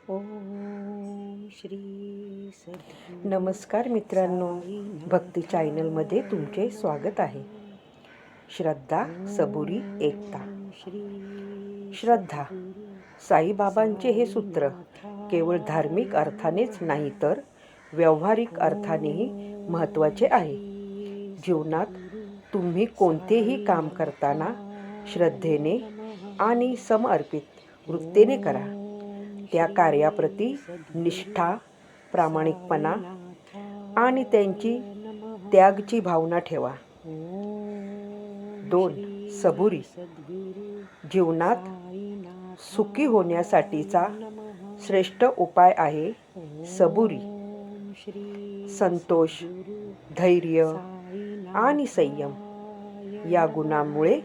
ओम श्री सद्गुरु नमस्कार मित्रांनो, भक्ती चॅनलमध्ये तुमचे स्वागत आहे. श्रद्धा, सबुरी, एकता. श्रद्धा. साईबाबांचे हे सूत्र केवळ धार्मिक अर्थानेच नाही तर व्यावहारिक अर्थानेही महत्त्वाचे आहे. जीवनात तुम्ही कोणतेही काम करताना श्रद्धेने आणि समर्पित वृत्तीने करा. त्या कार्याप्रती निष्ठा, प्रामाणिकपणा आणि त्यांची त्यागची भावना ठेवा. 2. सबुरी. जीवनात सुखी होण्यासाठीचा श्रेष्ठ उपाय आहे सबुरी. संतोष, धैर्य आणि संयम या गुणांमुळे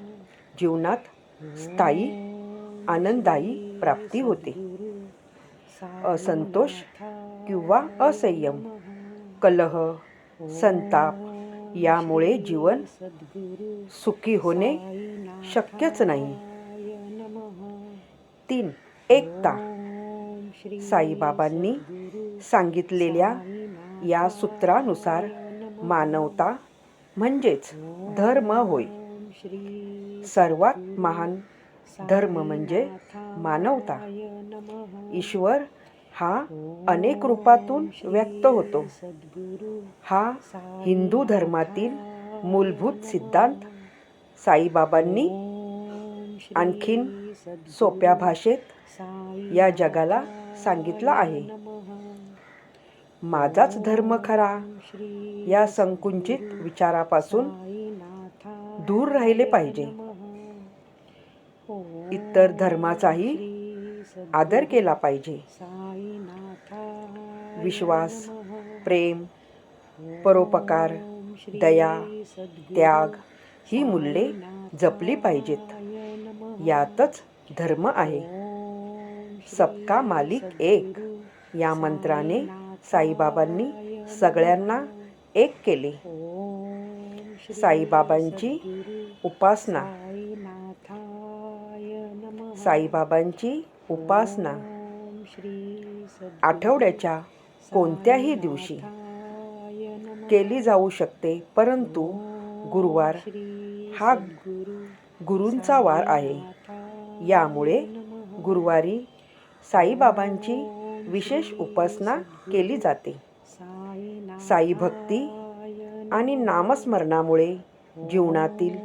जीवनात स्थायी आनंदायी प्राप्ती होते. असंतोष किंवा असंयम, कलह, संताप यामुळे जीवन सुखी होणे शक्यच नाही. 3. एकता. साईबाबांनी सांगितलेल्या या सूत्रानुसार मानवता म्हणजेच धर्म होय. सर्वात महान धर्म म्हणजे मानवता. ईश्वर हा अनेक रूपातून व्यक्त होतो. हा हिंदू धर्मातील मूलभूत सिद्धांत साईबाबांनी आणखीन सोप्या भाषेत या जगाला सांगितला आहे. माझाच धर्म खरा या संकुचित विचारापासून दूर राहिले पाहिजे. इतर धर्माचाही आदर केला पाहिजे. विश्वास, प्रेम, परोपकार, दया, त्याग ही मूल्ये जपली पाहिजेत. यातच धर्म आहे. सबका मालिक एक या मंत्राने साईबाबांनी सगळ्यांना एक केले. साईबाबांची उपासना. साईबाबांची उपासना आठवड्याच्या कोणत्याही दिवशी केली जाऊ शकते, परंतु गुरुवार हा गुरूंचा वार आहे. यामुळे गुरुवारी साईबाबांची विशेष उपासना केली जाते. साई भक्ती आणि नामस्मरणामुळे जीवनातील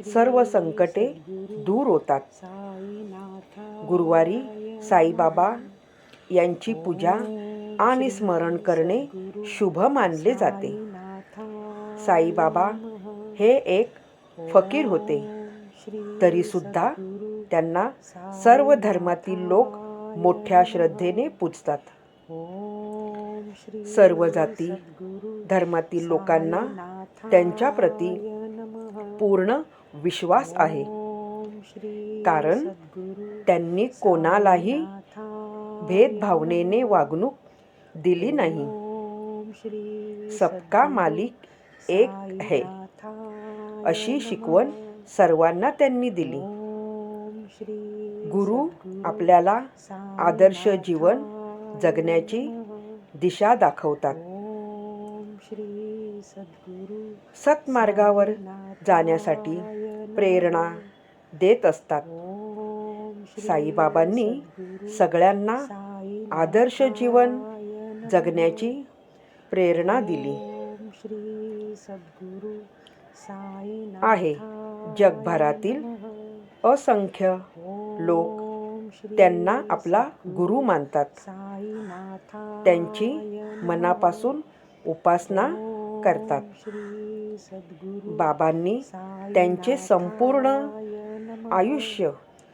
सर्व संकटे दूर होतात. गुरुवारी साईबाबा यांची पूजा आणि स्मरण करणे शुभ मानले जाते. साईबाबा हे एक फकीर होते, तरी सुद्धा त्यांना सर्व धर्मातील लोक मोठ्या श्रद्धेने पूजतात. सर्व जाती धर्मातील लोकांना त्यांच्याप्रती पूर्ण विश्वास आहे, कारण त्यांनी कोणालाही भेदभावनेने वागणूक दिली नाही. सबका मालिक एक है अशी शिकवण सर्वांना त्यांनी दिली. गुरु आपल्याला आदर्श जीवन जगण्याची दिशा दाखवतात. सत्मार्गावर जाण्यासाठी प्रेरणा देत असतात. साईबाबांनी सगळ्यांना आदर्श जीवन जगण्याची प्रेरणा दिली आहे. जगभरातील असंख्य लोक त्यांना आपला गुरु मानतात. त्यांची मनापासून उपासना करतात. बाबांनी त्यांचे संपूर्ण आयुष्य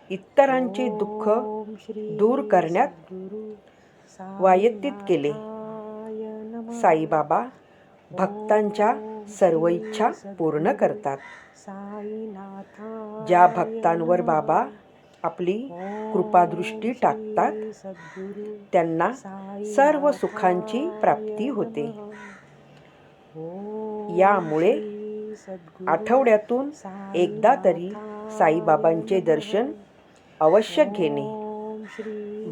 इतरांचे दुःख दूर करण्यात व्यतीत केले. साईबाबा भक्तांच्या सर्व इच्छा पूर्ण करतात. ज्या भक्तांवर बाबा आपली कृपादृष्टी टाकतात त्यांना सर्व सुखांची प्राप्ती होते. यामुळे आठवड्यातून एकदा तरी साईबाबांचे दर्शन अवश्य घेणे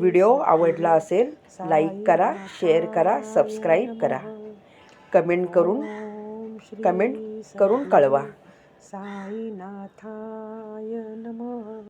व्हिडिओ आवडला असेल लाईक करा, शेअर करा, सबस्क्राईब करा. कमेंट करून कळवा. साईनाथाय नमः.